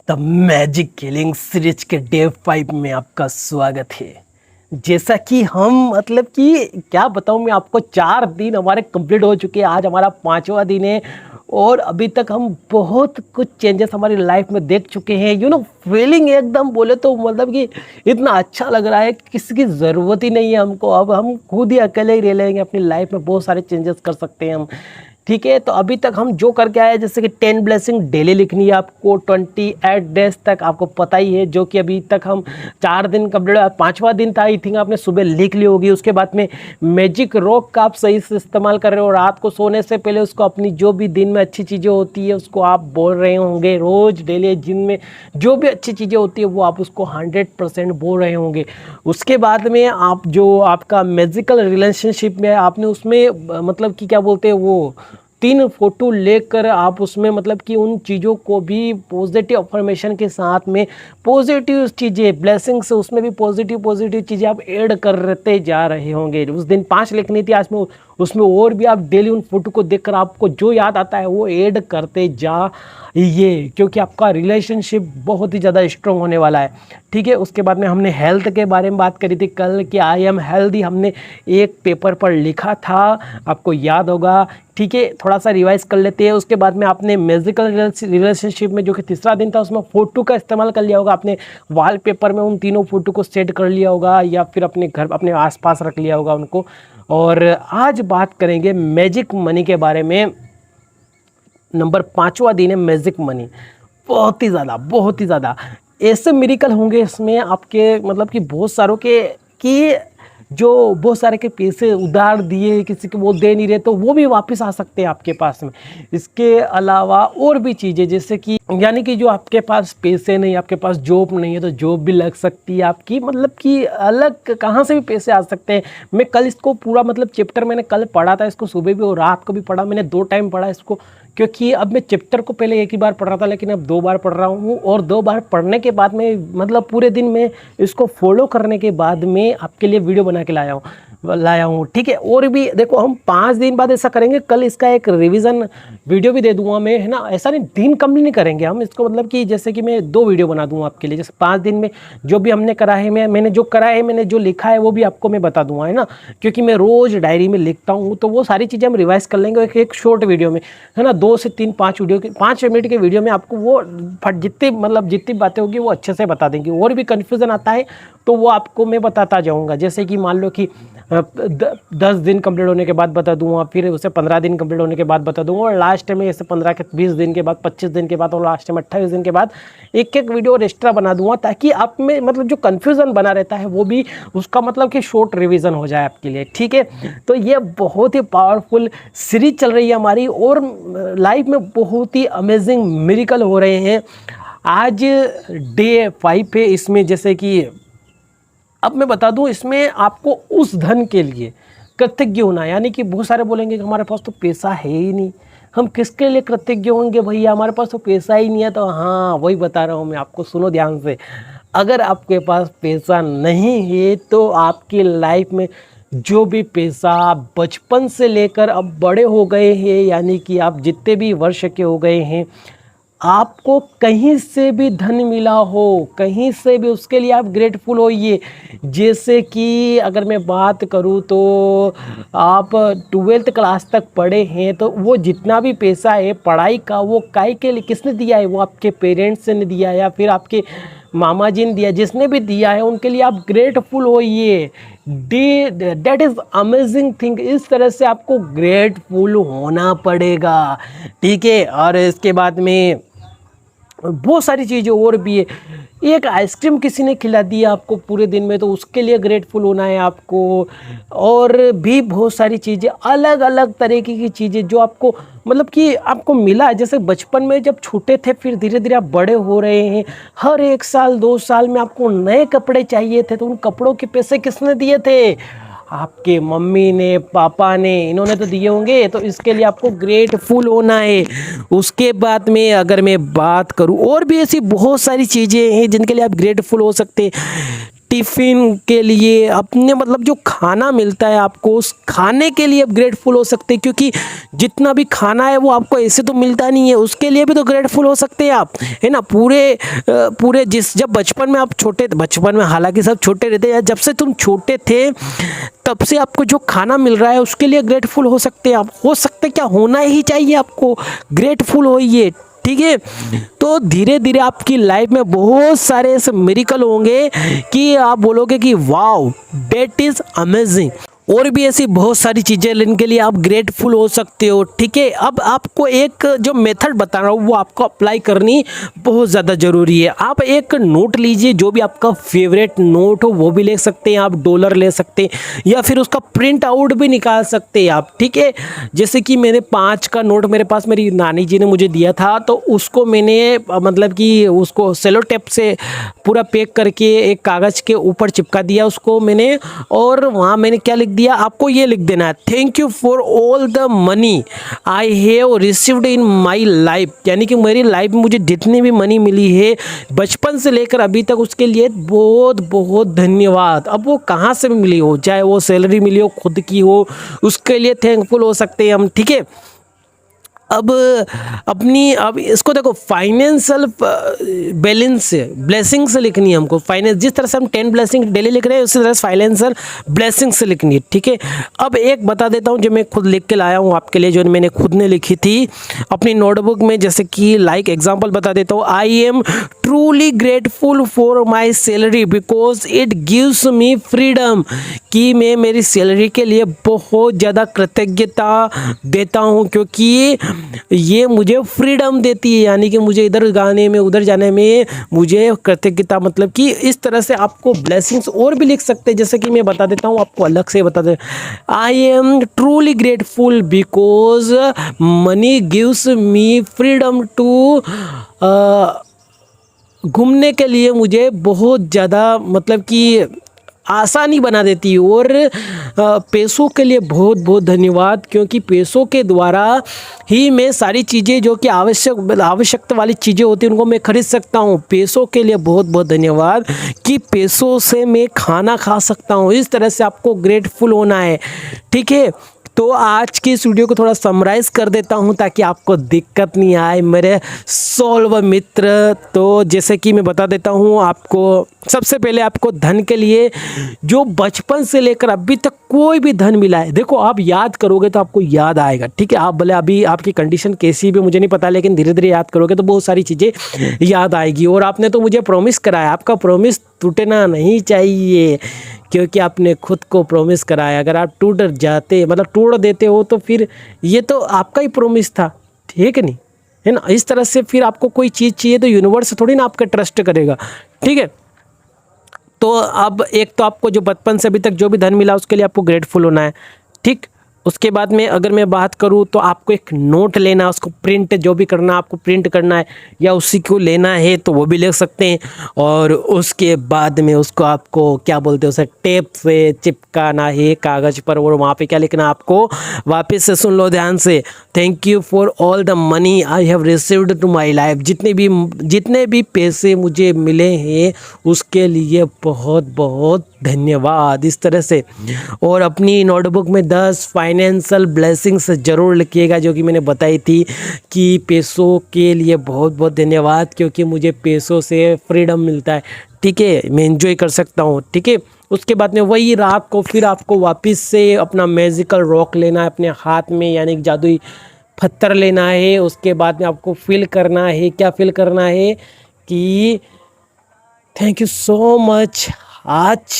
The magic killing series के day 5 में आपका स्वागत है। जैसा कि हम मतलब कि क्या बताऊं मैं आपको, 4 दिन हमारे कंप्लीट हो चुके हैं। आज हमारा 5वां दिन है और अभी तक हम बहुत कुछ चेंजेस हमारी लाइफ में देख चुके हैं। फीलिंग एकदम बोले तो मतलब कि इतना अच्छा लग रहा है कि किसी की ज़रूरत ही नहीं है हमको। अब हम खुद ही अकेले ही रह लेंगे अपनी लाइफ में, बहुत सारे चेंजेस कर सकते हैं हम। ठीक है, तो अभी तक हम जो करके आए, जैसे कि 10 ब्लेसिंग डेली लिखनी है आपको, 28 डेज तक आपको पता ही है, जो कि अभी तक हम 4 दिन कंप्लीट, 5वां दिन था आई थिंक, आपने सुबह लिख ली होगी। उसके बाद में मैजिक रॉक का आप सही से इस्तेमाल कर रहे हो, रात को सोने से पहले उसको अपनी जो भी दिन में अच्छी चीज़ें होती है उसको आप बोल रहे होंगे रोज़ डेली। जिन में जो भी अच्छी चीज़ें होती है वो आप उसको 100% बोल रहे होंगे। उसके बाद में आप जो आपका मैजिकल रिलेशनशिप में आपने उसमें मतलब कि क्या बोलते हैं वो 3 फोटो लेकर आप उसमें मतलब कि उन चीज़ों को भी पॉजिटिव अफर्मेशन के साथ में पॉजिटिव चीज़ें, ब्लेसिंग्स, उसमें भी पॉजिटिव चीज़ें आप ऐड करते जा रहे होंगे। उस दिन 5 लिखनी थी, आज में उसमें और भी आप डेली उन फोटो को देखकर आपको जो याद आता है वो ऐड करते जा ये, क्योंकि आपका रिलेशनशिप बहुत ही ज़्यादा स्ट्रॉन्ग होने वाला है। ठीक है, उसके बाद में हमने हेल्थ के बारे में बात करी थी कल कि आई एम हेल्दी, हमने एक पेपर पर लिखा था, आपको याद होगा। ठीक है, थोड़ा सा रिवाइज कर लेते हैं। उसके बाद में आपने मैजिकल रिलेशनशिप में जो कि तीसरा दिन था उसमें फ़ोटो का इस्तेमाल कर लिया होगा, आपने वॉलपेपर में उन तीनों फ़ोटो को सेट कर लिया होगा या फिर अपने घर अपने आसपास रख लिया होगा उनको। और आज बात करेंगे मैजिक मनी के बारे में। नंबर 5वां दिन है मैजिक मनी। बहुत ही ज़्यादा ऐसे मिरेकल होंगे इसमें आपके, मतलब कि बहुत सारों के कि जो बहुत सारे के पैसे उधार दिए किसी को वो दे नहीं रहे तो वो भी वापस आ सकते हैं आपके पास में। इसके अलावा और भी चीज़ें, जैसे कि यानी कि जो आपके पास पैसे नहीं, आपके पास जॉब नहीं है तो जॉब भी लग सकती है आपकी, मतलब कि अलग कहाँ से भी पैसे आ सकते हैं। मैं कल इसको पूरा मतलब चैप्टर मैंने कल पढ़ा था, इसको सुबह भी और रात को भी पढ़ा, मैंने 2 टाइम पढ़ा इसको, क्योंकि अब मैं चैप्टर को पहले एक ही बार पढ़ रहा था लेकिन अब 2 बार पढ़ रहा हूँ। और 2 बार पढ़ने के बाद में मतलब पूरे दिन में इसको फॉलो करने के बाद में आपके लिए वीडियो बना के लाया हूँ। ठीक है, और भी देखो हम 5 दिन बाद ऐसा करेंगे, कल इसका एक रिवीजन वीडियो भी दे दूंगा मैं, है ना। ऐसा नहीं दिन कम नहीं करेंगे हम इसको, मतलब कि जैसे कि मैं 2 वीडियो बना दूंगा आपके लिए। जैसे 5 दिन में जो भी हमने करा है, मैंने जो करा है, मैंने जो लिखा है वो भी आपको मैं बता दूंगा, है ना। क्योंकि मैं रोज़ डायरी में लिखता हूँ तो वो सारी चीज़ें हम रिवाइज कर लेंगे एक शॉर्ट वीडियो में, है ना। 2 से 3 5 वीडियो के 5 मिनट के वीडियो में आपको वो जितनी बातें होगी वो अच्छे से बता देंगे। और भी कन्फ्यूज़न आता है तो वो आपको मैं बताता जाऊँगा। जैसे कि मान लो कि 10 दिन कंप्लीट होने के बाद बता दूंगा, फिर उसे 15 दिन कंप्लीट होने के बाद बता दूंगा, और लास्ट में ऐसे 15 के 20 दिन के बाद, 25 दिन के बाद, और लास्ट में 28 दिन के बाद एक वीडियो और एक्स्ट्रा बना दूंगा, ताकि आप में मतलब जो कन्फ्यूज़न बना रहता है वो भी उसका मतलब कि शॉर्ट रिवीजन हो जाए आपके लिए। ठीक है, तो ये बहुत ही पावरफुल सीरीज चल रही है हमारी और लाइफ में बहुत ही अमेजिंग मिरेकल हो रहे हैं। आज डे 5 है इसमें। जैसे कि अब मैं बता दूं, इसमें आपको उस धन के लिए कृतज्ञ होना है। यानी कि बहुत सारे बोलेंगे कि हमारे पास तो पैसा है ही नहीं, हम किसके लिए कृतज्ञ होंगे भैया, हमारे पास तो पैसा ही नहीं है। तो हाँ, वही बता रहा हूँ मैं आपको, सुनो ध्यान से। अगर आपके पास पैसा नहीं है तो आपकी लाइफ में जो भी पैसा आप बचपन से लेकर अब बड़े हो गए हैं, यानी कि आप जितने भी वर्ष के हो गए हैं, आपको कहीं से भी धन मिला हो, कहीं से भी, उसके लिए आप ग्रेटफुल होइए। जैसे कि अगर मैं बात करूं तो आप 12th क्लास तक पढ़े हैं तो वो जितना भी पैसा है पढ़ाई का, वो काय के लिए किसने दिया है, वो आपके पेरेंट्स ने दिया या फिर आपके मामा जी ने दिया, जिसने भी दिया है उनके लिए आप ग्रेटफुल होइए। That is amazing thing. इस तरह से आपको ग्रेटफुल होना पड़ेगा। ठीक है, और इसके बाद में बहुत सारी चीज़ें और भी है। एक आइसक्रीम किसी ने खिला दिया आपको पूरे दिन में तो उसके लिए ग्रेटफुल होना है आपको। और भी बहुत सारी चीज़ें, अलग अलग तरीके की चीज़ें जो आपको मतलब कि आपको मिला। जैसे बचपन में जब छोटे थे, फिर धीरे धीरे आप बड़े हो रहे हैं, हर 1 साल 2 साल में आपको नए कपड़े चाहिए थे तो उन कपड़ों के पैसे किसने दिए थे, आपके मम्मी ने, पापा ने, इन्होंने तो दिए होंगे। तो इसके लिए आपको ग्रेटफुल होना है। उसके बाद में अगर मैं बात करूं, और भी ऐसी बहुत सारी चीज़ें हैं जिनके लिए आप ग्रेटफुल हो सकते हैं। टिफ़िन के लिए, अपने मतलब जो खाना मिलता है आपको, उस खाने के लिए आप ग्रेटफुल हो सकते हैं, क्योंकि जितना भी खाना है वो आपको ऐसे तो मिलता नहीं है, उसके लिए भी तो ग्रेटफुल हो सकते हैं आप, है ना। पूरे जब बचपन में आप बचपन में हालांकि सब छोटे रहते हैं, जब से तुम छोटे थे तब से आपको जो खाना मिल रहा है उसके लिए ग्रेटफुल हो सकते हैं आप। हो सकते हैं क्या, होना ही चाहिए आपको, ग्रेटफुल होइए, ठीक है। तो धीरे धीरे आपकी लाइफ में बहुत सारे ऐसे मिरेकल होंगे कि आप बोलोगे कि वाओ दैट इज अमेजिंग। और भी ऐसी बहुत सारी चीज़ें जिनके लिए आप ग्रेटफुल हो सकते हो, ठीक है। अब आपको एक जो मेथड बता रहा हूँ वो आपको अप्लाई करनी बहुत ज़्यादा ज़रूरी है। आप एक नोट लीजिए, जो भी आपका फेवरेट नोट हो वो भी ले सकते हैं आप, डॉलर ले सकते हैं या फिर उसका प्रिंट आउट भी निकाल सकते हैं आप, ठीक है। जैसे कि मैंने 5 का नोट मेरे पास मेरी नानी जी ने मुझे दिया था, तो उसको मैंने मतलब कि उसको सेलो टेप से पूरा पैक करके एक कागज़ के ऊपर चिपका दिया उसको मैंने, और वहाँ मैंने क्या लिख दिया, आपको ये लिख देना है, thank you for all the money I have received in my life, यानी कि मेरी लाइफ में मुझे जितनी भी मनी मिली है बचपन से लेकर अभी तक, उसके लिए बहुत बहुत धन्यवाद। अब वो कहाँ से भी मिली हो, चाहे वो सैलरी मिली हो, खुद की हो, उसके लिए थैंकफुल हो सकते हैं हम, ठीक है। अब इसको देखो, फाइनेंशियल बैलेंस से ब्लेसिंग से लिखनी है हमको। फाइनेंस, जिस तरह से हम 10 ब्लेसिंग डेली लिख रहे हैं उसी तरह से फाइनेंशियल ब्लेसिंग से लिखनी है, ठीक है। अब एक बता देता हूँ जो मैं खुद लिख के लाया हूँ आपके लिए, जो मैंने खुद ने लिखी थी अपनी नोटबुक में। जैसे कि लाइक एग्जाम्पल बता देता हूँ, आई am truly grateful for my salary because it gives me freedom, कि मैं मेरी सैलरी के लिए बहुत ज़्यादा कृतज्ञता देता हूँ, क्योंकि ये मुझे फ्रीडम देती है, यानी कि मुझे इधर जाने में उधर जाने में मुझे कृतज्ञता, मतलब कि इस तरह से आपको ब्लेसिंग्स और भी लिख सकते हैं। जैसे कि मैं बता देता हूँ आपको, अलग से बता दे, I am truly grateful because money gives me freedom to, घूमने के लिए मुझे बहुत ज़्यादा मतलब कि आसानी बना देती है, और पैसों के लिए बहुत बहुत धन्यवाद, क्योंकि पैसों के द्वारा ही मैं सारी चीज़ें जो कि आवश्यकता वाली चीज़ें होती हैं उनको मैं खरीद सकता हूँ। पैसों के लिए बहुत बहुत धन्यवाद कि पैसों से मैं खाना खा सकता हूँ। इस तरह से आपको ग्रेटफुल होना है, ठीक है। तो आज की इस वीडियो को थोड़ा समराइज़ कर देता हूं ताकि आपको दिक्कत नहीं आए मेरे सोल्व मित्र। तो जैसे कि मैं बता देता हूं आपको, सबसे पहले आपको धन के लिए जो बचपन से लेकर अभी तक कोई भी धन मिला है, देखो आप याद करोगे तो आपको याद आएगा, ठीक है। आप भले अभी आपकी कंडीशन कैसी भी मुझे नहीं पता, लेकिन धीरे धीरे याद करोगे तो बहुत सारी चीज़ें याद आएगी। और आपने तो मुझे प्रॉमिस कराया, आपका प्रॉमिस टूटना नहीं चाहिए, क्योंकि आपने खुद को प्रॉमिस कराया। अगर आप टूट जाते, मतलब तोड़ देते हो, तो फिर ये तो आपका ही प्रॉमिस था, ठीक है नहीं, है ना। इस तरह से फिर आपको कोई चीज़ चाहिए तो यूनिवर्स थोड़ी ना आपका ट्रस्ट करेगा, ठीक है। तो अब एक तो आपको जो बचपन से अभी तक जो भी धन मिला उसके लिए आपको ग्रेटफुल होना है, ठीक। उसके बाद में अगर मैं बात करूँ तो आपको एक नोट लेना है, उसको प्रिंट जो भी करना आपको प्रिंट करना है या उसी को लेना है तो वो भी ले सकते हैं। और उसके बाद में उसको आपको क्या बोलते हैं, उसे टेप से चिपकाना है कागज़ पर, और वहाँ पे क्या लिखना है आपको, वापस से सुन लो ध्यान से, thank you for all the money I have received to my life, जितने भी पैसे मुझे मिले हैं उसके लिए बहुत बहुत धन्यवाद, इस तरह से। और अपनी नोटबुक में 10 फाइनेंशियल ब्लेसिंग्स ज़रूर लिखिएगा, जो कि मैंने बताई थी कि पैसों के लिए बहुत बहुत धन्यवाद, क्योंकि मुझे पैसों से फ्रीडम मिलता है, ठीक है, मैं एंजॉय कर सकता हूँ, ठीक है। उसके बाद में वही रात को फिर आपको वापस से अपना मैजिकल रॉक लेना है अपने हाथ में, यानी कि जादुई पत्थर लेना है। उसके बाद में आपको फील करना है, क्या फील करना है कि थैंक यू सो मच, आज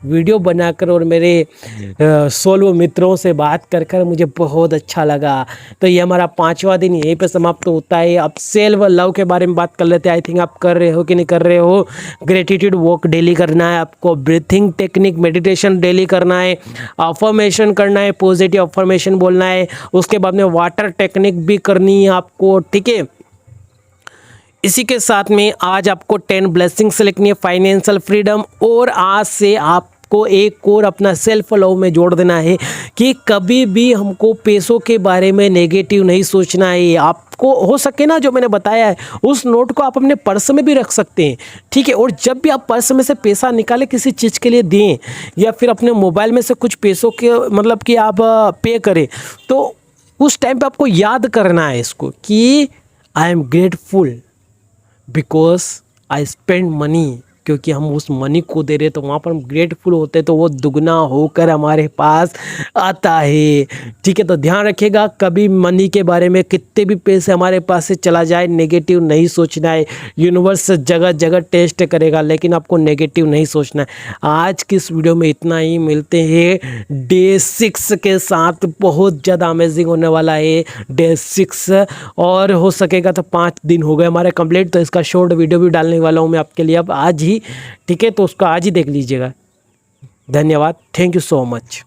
वीडियो बनाकर और मेरे सोलो मित्रों से बात कर कर मुझे बहुत अच्छा लगा। तो ये हमारा 5वां दिन यहीं पे समाप्त होता है। अब सेल्फ लव के बारे में बात कर लेते हैं। आई थिंक आप कर रहे हो कि नहीं कर रहे हो। ग्रेटिट्यूड वॉक डेली करना है आपको, ब्रीथिंग टेक्निक मेडिटेशन डेली करना है, अफर्मेशन करना है, पॉजिटिव अफर्मेशन बोलना है। उसके बाद में वाटर टेक्निक भी करनी है आपको, ठीक है। इसी के साथ में आज आपको 10 ब्लेसिंग्स लिखनी है, फाइनेंशियल फ्रीडम, और आज से आपको आपको एक और अपना सेल्फ लव में जोड़ देना है कि कभी भी हमको पैसों के बारे में नेगेटिव नहीं सोचना है। आपको हो सके ना, जो मैंने बताया है उस नोट को आप अपने पर्स में भी रख सकते हैं, ठीक है। और जब भी आप पर्स में से पैसा निकालें, किसी चीज़ के लिए दें या फिर अपने मोबाइल में से कुछ पैसों के मतलब कि आप पे करें, तो उस टाइम पे आपको याद करना है इसको कि I am grateful because I spend money, क्योंकि हम उस मनी को दे रहे तो वहाँ पर हम ग्रेटफुल होते तो वो दुगना होकर हमारे पास आता है, ठीक है। तो ध्यान रखिएगा, कभी मनी के बारे में कितने भी पैसे हमारे पास से चला जाए नेगेटिव नहीं सोचना है। यूनिवर्स जगह जगह टेस्ट करेगा लेकिन आपको नेगेटिव नहीं सोचना है। आज की इस वीडियो में इतना ही, मिलते हैं डे 6 के साथ। बहुत ज़्यादा अमेजिंग होने वाला है डे 6, और हो सकेगा तो 5 दिन हो गए हमारे कंप्लीट, तो इसका शॉर्ट वीडियो भी डालने वाला हूँ मैं आपके लिए अब आज ही, ठीक है। तो उसको आज ही देख लीजिएगा। धन्यवाद, थैंक यू सो मच।